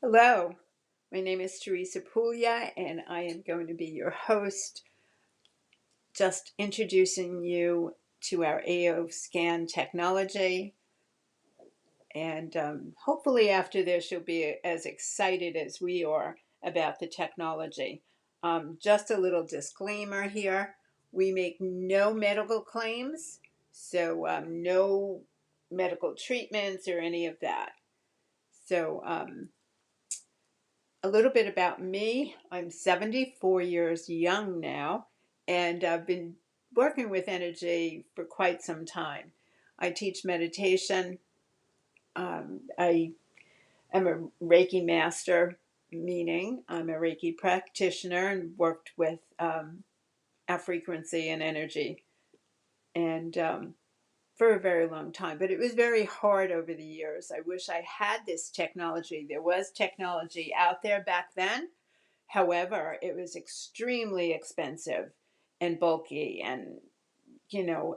Hello, my name is Teresa Puglia, and I am going to be your host, just introducing you to our AO scan technology. And hopefully, after this, you'll be as excited as we are about the technology. Just a little disclaimer here, we make no medical claims, so no medical treatments or any of that. So, a little bit about me. I'm 74 years young now, and I've been working with energy for quite some time. I teach meditation. I am a Reiki master, meaning I'm a Reiki practitioner and worked with our frequency and energy. And for a very long time, but it was very hard over the years. I wish I had this technology. There was technology out there back then. However, it was extremely expensive and bulky, and you know,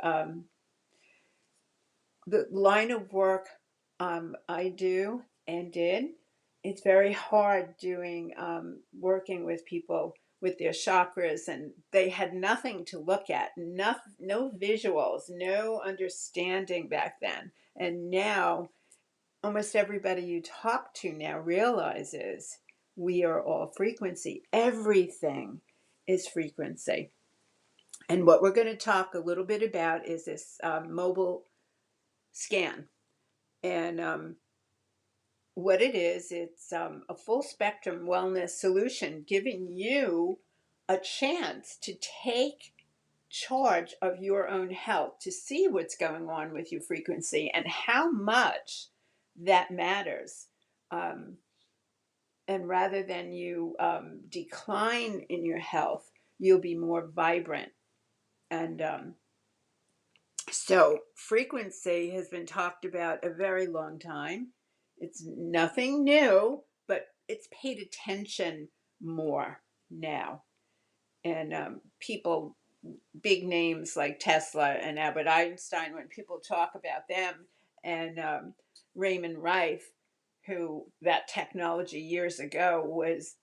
the line of work I do and did, it's very hard doing working with people with their chakras, and they had nothing to look at, no visuals, no understanding back then. And now almost everybody you talk to now realizes we are all frequency. Everything is frequency. And what we're going to talk a little bit about is this mobile scan. And what it is, it's a full spectrum wellness solution giving you a chance to take charge of your own health, to see what's going on with your frequency and how much that matters. Um, and rather than you decline in your health, you'll be more vibrant. And so, frequency has been talked about a very long time. It's nothing new, but it's paid attention more now. And people, big names like Tesla and Albert Einstein, when people talk about them, and Raymond Rife, who that technology years ago was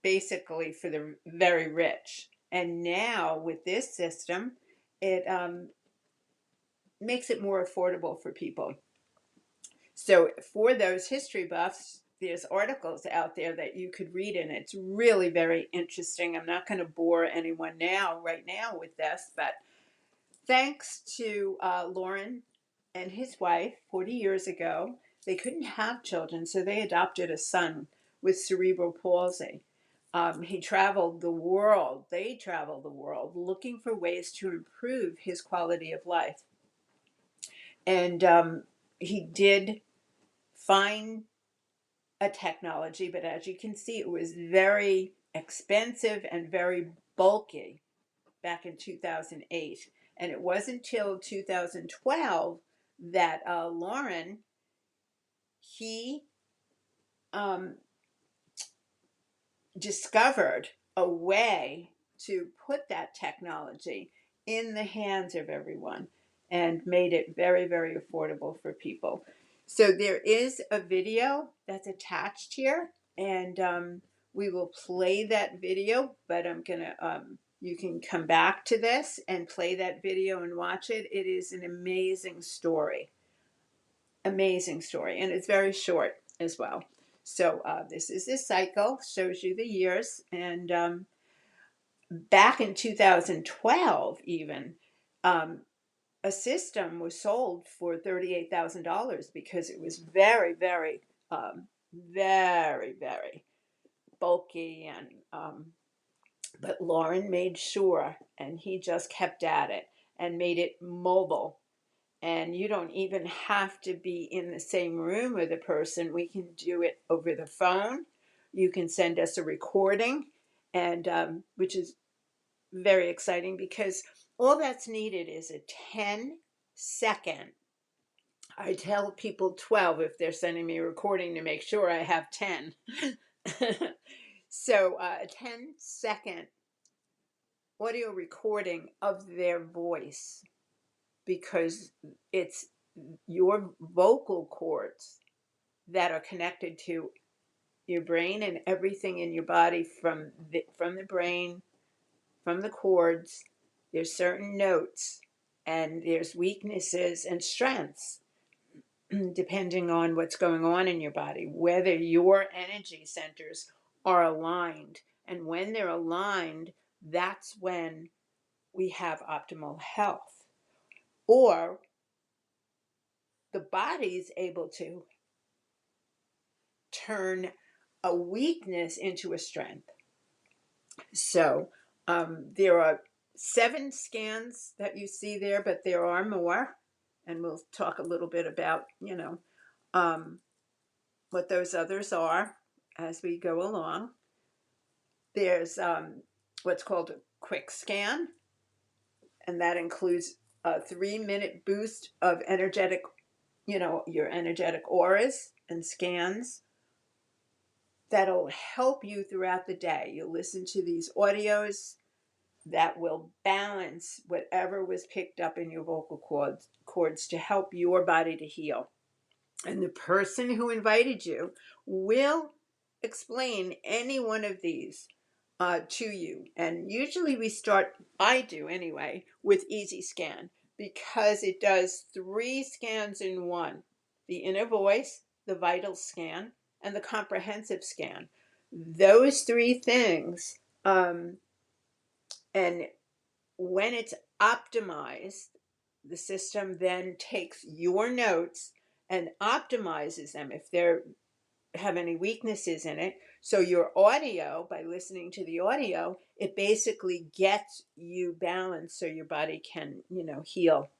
basically for the very rich. And now with this system, it makes it more affordable for people. So for those history buffs, there's articles out there that you could read, and it's really very interesting. I'm not going to bore anyone right now with this, but thanks to Lauren and his wife 40 years ago, they couldn't have children, so they adopted a son with cerebral palsy. He traveled the world, they traveled the world looking for ways to improve his quality of life. And he did find a technology, but as you can see, it was very expensive and very bulky back in 2008. And it wasn't until 2012 that Lauren, he um, discovered a way to put that technology in the hands of everyone and made it very, very affordable for people. So there is a video that's attached here, and we will play that video, but I'm going to, you can come back to this and play that video and watch it. It is an amazing story. Amazing story. And it's very short as well. So this is this cycle, shows you the years. And back in 2012, even, um, a system was sold for $38,000 because it was very, very, very, very bulky. And but Lauren made sure, and he just kept at it and made it mobile. And you don't even have to be in the same room with a person. We can do it over the phone. You can send us a recording, and which is very exciting because all that's needed is a 10-second. I tell people 12 if they're sending me a recording to make sure I have 10. So a 10-second audio recording of their voice, because it's your vocal cords that are connected to your brain and everything in your body from the brain, from the chords. There's certain notes, and there's weaknesses and strengths depending on what's going on in your body, whether your energy centers are aligned. And when they're aligned, that's when we have optimal health. Or the body's able to turn a weakness into a strength. So there are 7 scans that you see there, but there are more. And we'll talk a little bit about, um, what those others are as we go along. There's what's called a quick scan, and that includes a 3-minute boost of energetic, your energetic auras and scans that'll help you throughout the day. You'll listen to these audios that will balance whatever was picked up in your vocal cords to help your body to heal. And the person who invited you will explain any one of these to you. And usually I do anyway, with Easy Scan, because it does 3 scans in one: the inner voice, the vital scan, and the comprehensive scan. Those 3 things, and when it's optimized, the system then takes your notes and optimizes them if they have any weaknesses in it. So your audio, by listening to the audio, it basically gets you balanced so your body can, heal.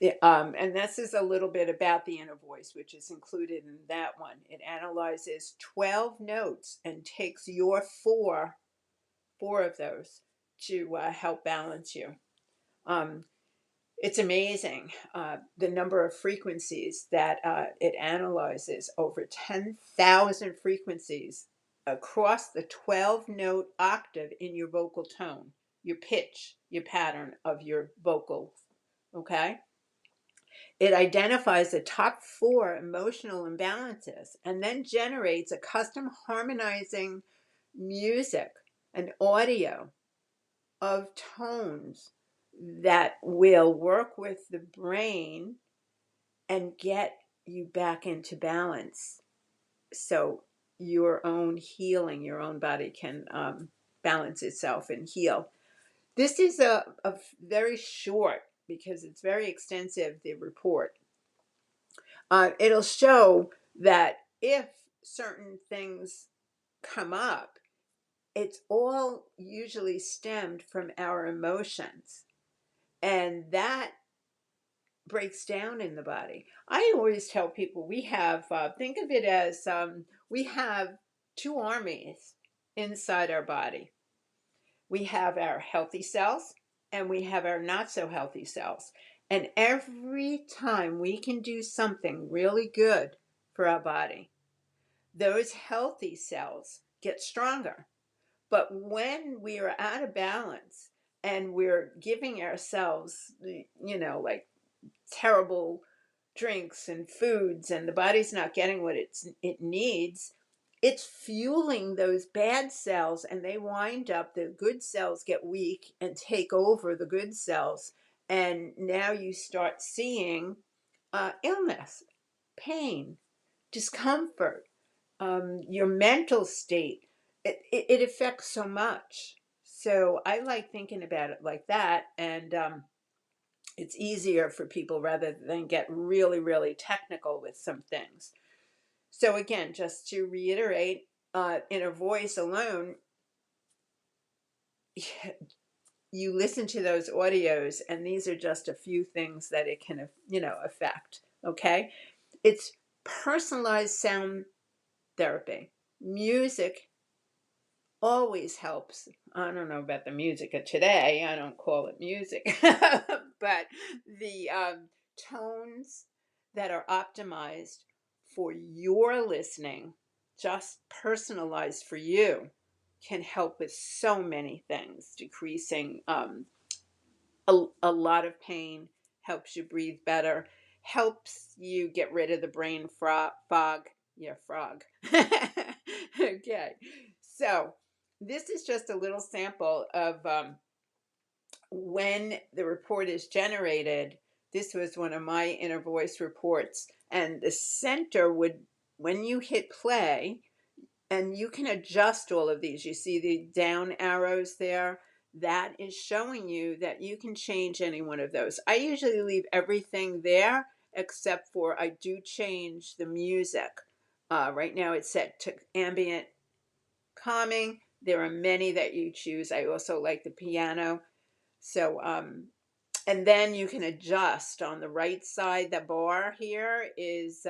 And this is a little bit about the inner voice, which is included in that one. It analyzes 12 notes and takes your four of those to help balance you. It's amazing the number of frequencies that it analyzes, over 10,000 frequencies across the 12-note octave in your vocal tone, your pitch, your pattern of your vocals. Okay? It identifies the top 4 emotional imbalances and then generates a custom harmonizing music, an audio of tones that will work with the brain and get you back into balance. So your own healing, your own body can balance itself and heal. This is a very short, because it's very extensive, the report. It'll show that if certain things come up, it's all usually stemmed from our emotions. And that breaks down in the body. I always tell people we have, think of it as we have 2 armies inside our body. We have our healthy cells and we have our not so healthy cells. And every time we can do something really good for our body, those healthy cells get stronger. But when we are out of balance and we're giving ourselves, like terrible drinks and foods, and the body's not getting what it needs, it's fueling those bad cells, and they wind up, the good cells get weak and take over the good cells, and now you start seeing illness, pain, discomfort, your mental state. It affects so much. So I like thinking about it like that, and it's easier for people rather than get really, really technical with some things. So again, just to reiterate, inner voice alone, you listen to those audios, and these are just a few things that it can, affect. Okay, it's personalized sound therapy. Music always helps. I don't know about the music of today. I don't call it music, but the tones that are optimized for your listening, just personalized for you, can help with so many things. Decreasing a lot of pain, helps you breathe better, helps you get rid of the brain fog. Yeah, frog. Okay. So this is just a little sample of when the report is generated. This was one of my inner voice reports. And the center would, when you hit play, and you can adjust all of these. You see the down arrows there? That is showing you that you can change any one of those. I usually leave everything there except for I do change the music. Right now it's set to ambient calming. There are many that you choose. I also like the piano. So, and then you can adjust on the right side. The bar here is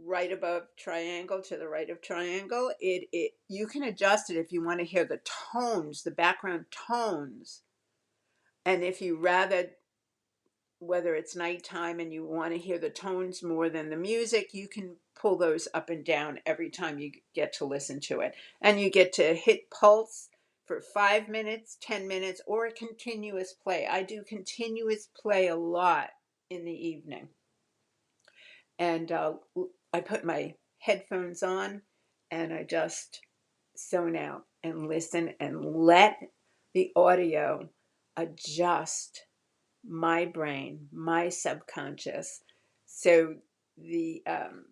right above triangle, to the right of triangle. It you can adjust it if you want to hear the tones, the background tones. And if you rather, whether it's nighttime and you want to hear the tones more than the music, you can pull those up and down every time you get to listen to it. And you get to hit pulse for 5 minutes, 10 minutes, or a continuous play. I do continuous play a lot in the evening. And I put my headphones on and I just zone out and listen and let the audio adjust my brain, my subconscious. So the um,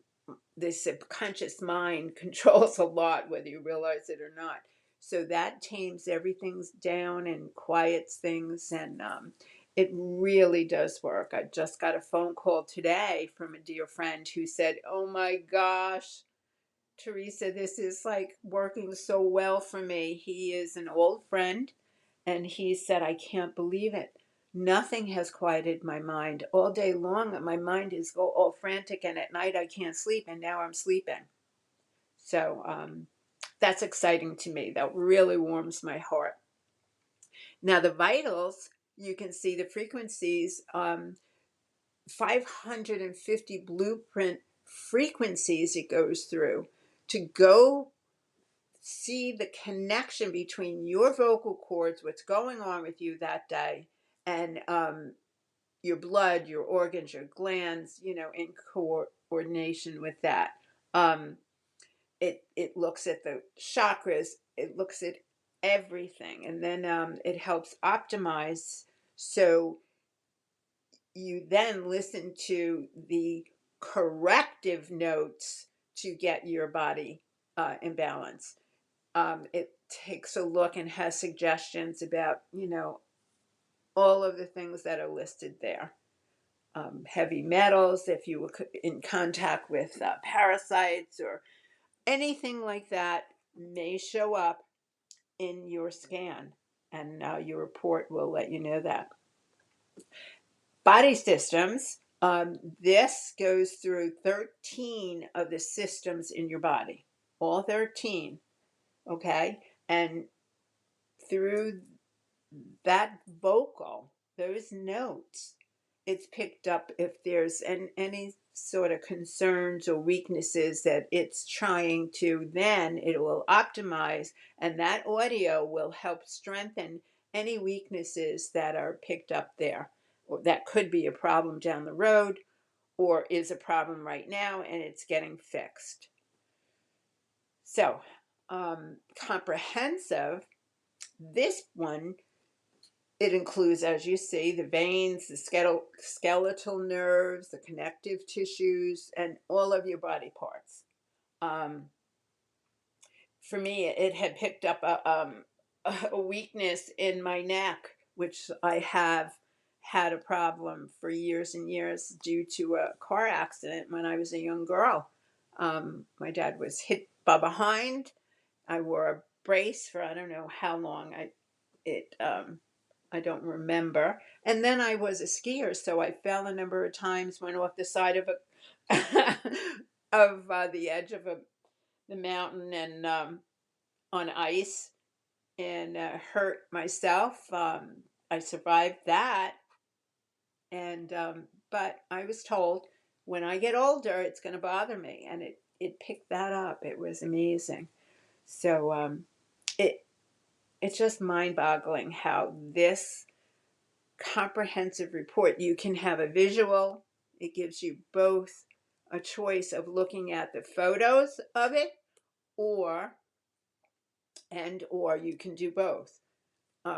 the subconscious mind controls a lot, whether you realize it or not. So that tames everything's down and quiets things, and it really does work. I just got a phone call today from a dear friend who said, "Oh my gosh, Teresa, this is like working so well for me." He is an old friend, and he said, "I can't believe it. Nothing has quieted my mind. All day long, my mind is all frantic, and at night I can't sleep, and now I'm sleeping." So that's exciting to me. That really warms my heart. Now, the vitals, you can see the frequencies, 550 blueprint frequencies it goes through to go see the connection between your vocal cords, what's going on with you that day, and your blood, your organs, your glands, in coordination with that. Um, it looks at the chakras, it looks at everything, and then it helps optimize. So you then listen to the corrective notes to get your body in balance. It takes a look and has suggestions about, all of the things that are listed there. Heavy metals, if you were in contact with parasites or anything like that, may show up in your scan, and your report will let you know that. Body systems. This goes through 13 of the systems in your body, all 13. Okay, and through that vocal, those notes, it's picked up if there's any sort of concerns or weaknesses that it's trying to, then it will optimize, and that audio will help strengthen any weaknesses that are picked up there, or that could be a problem down the road, or is a problem right now and it's getting fixed. So, comprehensive, this one, it includes, as you see, the veins, the skeletal nerves, the connective tissues, and all of your body parts. Um, for me, it had picked up a weakness in my neck, which I have had a problem for years and years due to a car accident when I was a young girl. My dad was hit by behind. I wore a brace for I don't know how long. I don't remember. And then I was a skier, so I fell a number of times, went off the side of a of the edge of the mountain, and on ice, and hurt myself. I survived that, and but I was told when I get older, it's going to bother me, and it picked that up. It was amazing. So it it's just mind-boggling how this comprehensive report, you can have a visual, it gives you both a choice of looking at the photos of it, or or you can do both.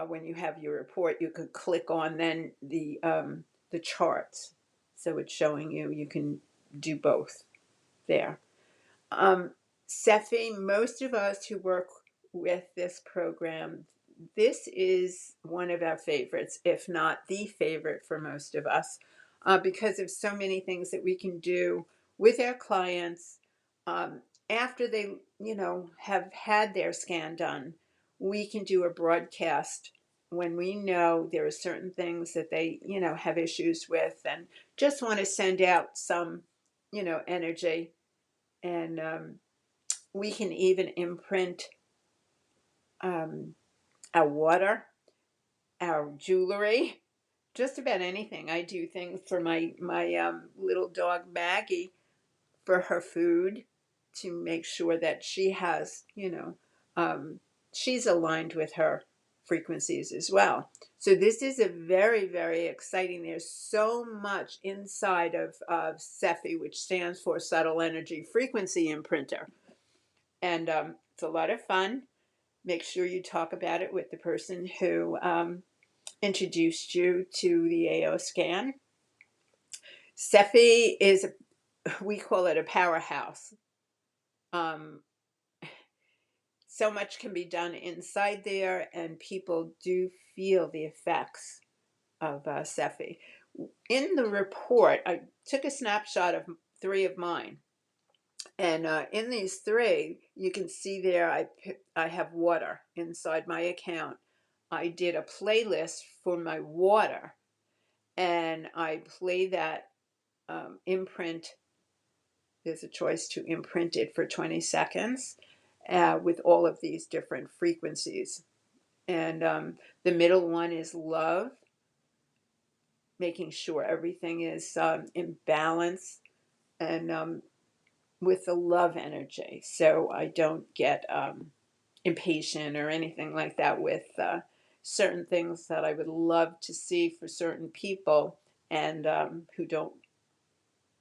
When you have your report, you could click on then the charts, so it's showing you you can do both there. Um, Sefi, most of us who work with this program, this is one of our favorites, if not the favorite for most of us, because of so many things that we can do with our clients um, after they, have had their scan done. We can do a broadcast when we know there are certain things that they, have issues with, and just want to send out some, energy. And we can even imprint um, our water, our jewelry, just about anything. I do things for my little dog Maggie for her food, to make sure that she has, she's aligned with her frequencies as well. So this is a very, very exciting. There's so much inside of Cephi, which stands for Subtle Energy Frequency Imprinter. And it's a lot of fun. Make sure you talk about it with the person who introduced you to the AO scan. Cephi is, we call it a powerhouse. Um, so much can be done inside there, and people do feel the effects of Cephi. In the report, I took a snapshot of 3 of mine. And in these 3, you can see there I have water inside my account. I did a playlist for my water, and I play that imprint. There's a choice to imprint it for 20 seconds with all of these different frequencies. And the middle one is love, making sure everything is in balance, and with the love energy, so I don't get impatient or anything like that with certain things that I would love to see for certain people, and who don't,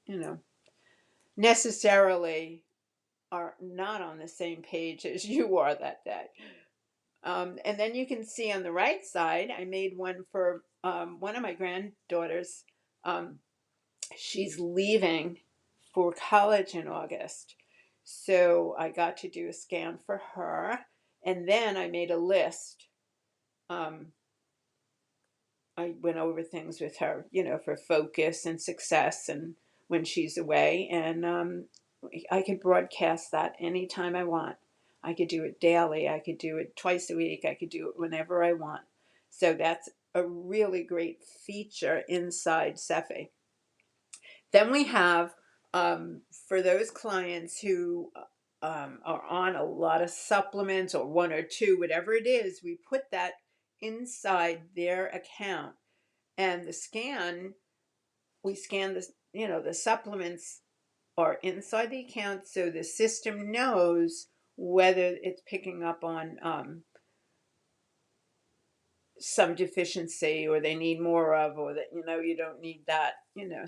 you know, necessarily are not on the same page as you are that day. And then you can see on the right side, I made one for one of my granddaughters. Um, she's leaving for college in August. So I got to do a scan for her. And then I made a list. Um, I went over things with her, for focus and success and when she's away. And I could broadcast that anytime I want. I could do it daily. I could do it twice a week. I could do it whenever I want. So that's a really great feature inside Cephi. Then we have, for those clients who are on a lot of supplements, or 1 or 2, whatever it is, we put that inside their account. And we scan the supplements are inside the account, so the system knows whether it's picking up on some deficiency, or they need more of, or that you don't need that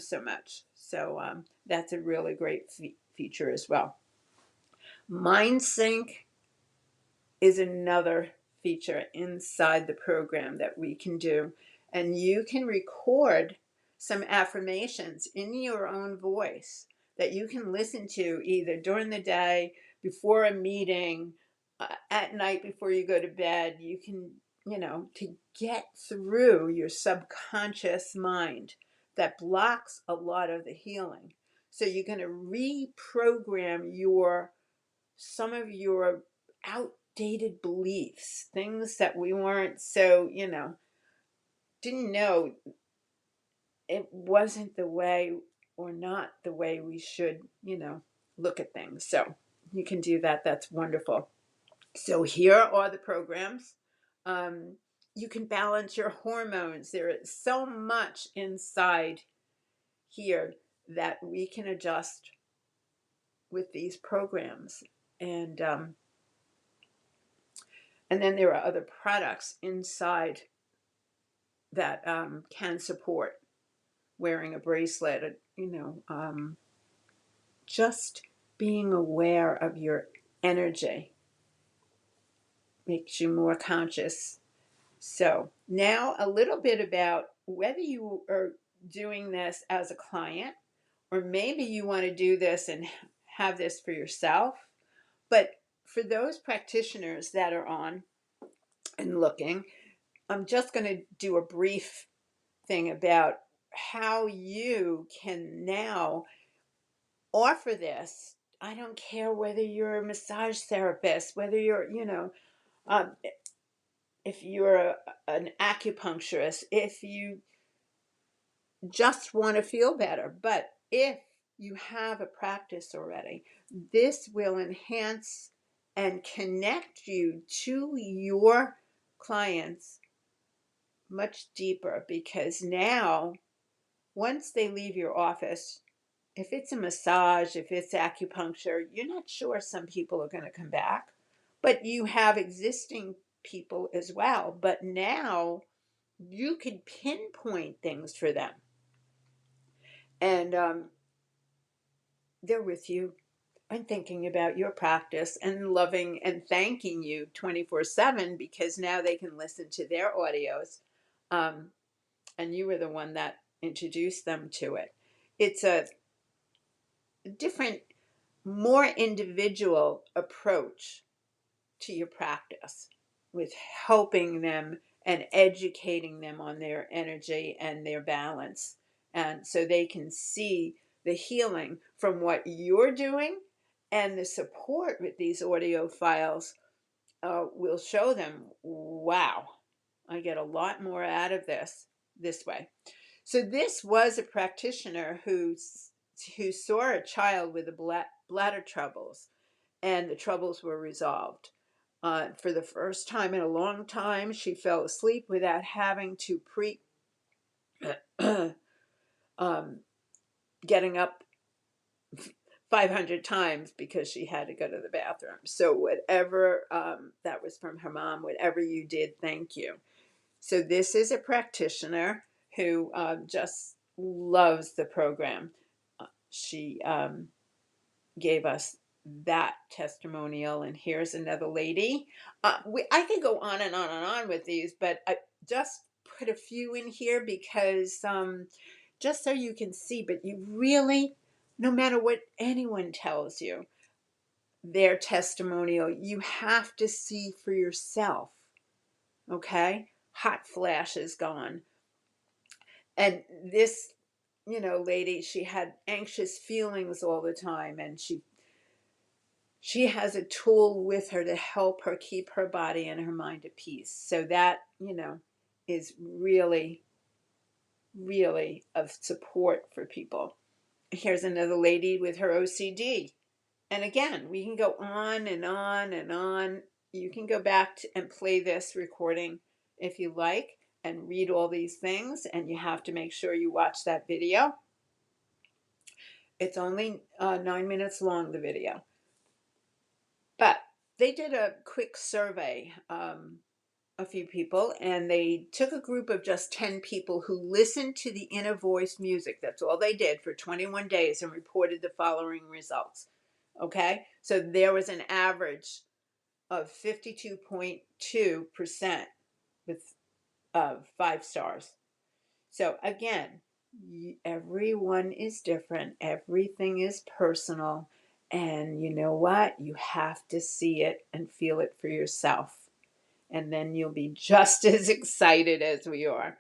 so much. So that's a really great feature as well. MindSync is another feature inside the program that we can do, and you can record some affirmations in your own voice that you can listen to either during the day, before a meeting, at night before you go to bed. You can, to get through your subconscious mind that blocks a lot of the healing. So you're going to reprogram some of your outdated beliefs, things that we weren't so, didn't know it wasn't the way, or not the way we should, look at things. So you can do that. That's wonderful. So here are the programs. Um, you can balance your hormones. There is so much inside here that we can adjust with these programs. And then there are other products inside that can support wearing a bracelet, just being aware of your energy makes you more conscious. So now a little bit about whether you are doing this as a client, or maybe you want to do this and have this for yourself. But for those practitioners that are on and looking, I'm just going to do a brief thing about how you can now offer this. I don't care whether you're a massage therapist, whether you're, um, if you're an acupuncturist, if you just want to feel better. But if you have a practice already, this will enhance and connect you to your clients much deeper, because now, once they leave your office, if it's a massage, if it's acupuncture, you're not sure some people are going to come back, but you have existing people as well. But now you can pinpoint things for them, and they're with you and thinking about your practice and loving and thanking you 24/7, because now they can listen to their audios. Um, and you were the one that introduced them to it. It's a different, more individual approach to your practice, with helping them and educating them on their energy and their balance. And so they can see the healing from what you're doing, and the support with these audio files will show them, wow, I get a lot more out of this way. So this was a practitioner who saw a child with bladder troubles, and the troubles were resolved. For the first time in a long time, she fell asleep without having to um, getting up 500 times because she had to go to the bathroom. So whatever, that was from her mom, whatever you did, thank you. So this is a practitioner who just loves the program. She gave us that testimonial, and here's another lady. I could go on and on and on with these, but I just put a few in here because just so you can see. But you really, no matter what anyone tells you, their testimonial, you have to see for yourself. Okay, hot flashes gone. And this, lady, she had anxious feelings all the time, and she has a tool with her to help her keep her body and her mind at peace. So that, is really, really of support for people. Here's another lady with her OCD. And again, we can go on and on and on. You can go back and play this recording if you like and read all these things. And you have to make sure you watch that video. It's only 9 minutes long, the video. But they did a quick survey, a few people, and they took a group of just 10 people who listened to the inner voice music. That's all they did for 21 days, and reported the following results. Okay? So there was an average of 52.2% with 5 stars. So again, everyone is different, everything is personal, and you know what? You have to see it and feel it for yourself, and then you'll be just as excited as we are.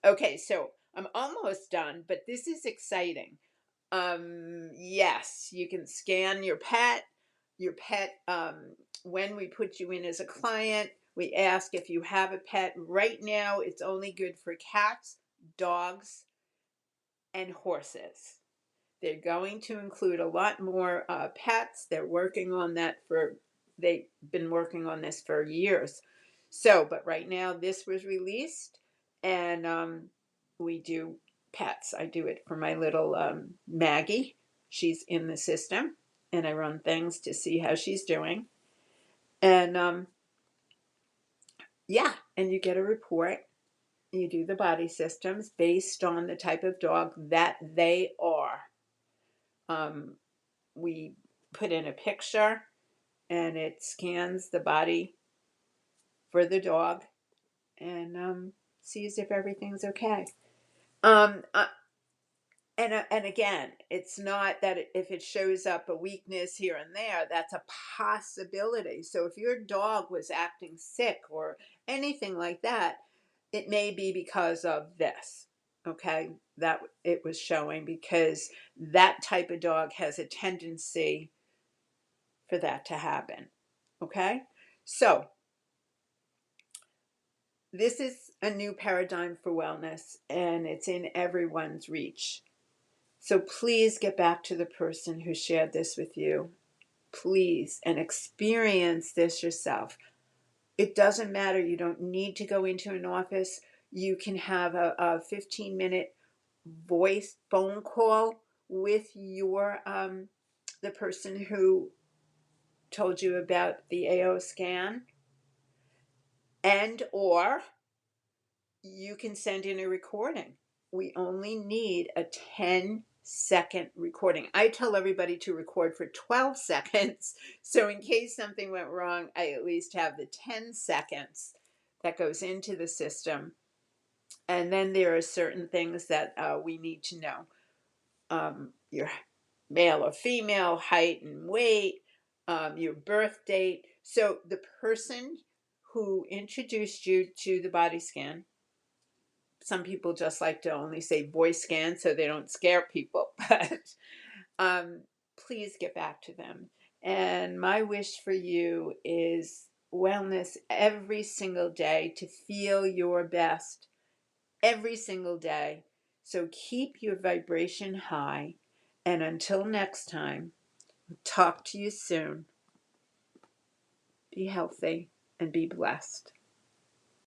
Okay, so I'm almost done, but this is exciting. Yes, you can scan your pet. Your pet, when we put you in as a client, we ask if you have a pet. Right now, it's only good for cats, dogs, and horses. They're going to include a lot more pets. They've been working on this for years. So, but right now this was released, and we do pets. I do it for my little Maggie. She's in the system, and I run things to see how she's doing. And yeah, and you get a report. You do the body systems based on the type of dog that they are. We put in a picture and it scans the body for the dog and sees if everything's okay. Um, uh, and again, it's not that if it shows up a weakness here and there, that's a possibility. So if your dog was acting sick or anything like that, it may be because of this. Okay, that it was showing, because that type of dog has a tendency for that to happen. Okay, so this is a new paradigm for wellness and it's in everyone's reach. So please get back to the person who shared this with you. Please, and experience this yourself. It doesn't matter. You don't need to go into an office. You can have a 15-minute voice phone call with your the person who told you about the AO scan, and or you can send in a recording. We only need a 10-second recording. I tell everybody to record for 12 seconds. So in case something went wrong, I at least have the 10 seconds that goes into the system. And then there are certain things that we need to know. Your male or female, height and weight, your birth date. So the person who introduced you to the body scan, some people just like to only say voice scan so they don't scare people, but please get back to them. And my wish for you is wellness every single day, to feel your best every single day. So keep your vibration high. And until next time, talk to you soon. Be healthy and be blessed.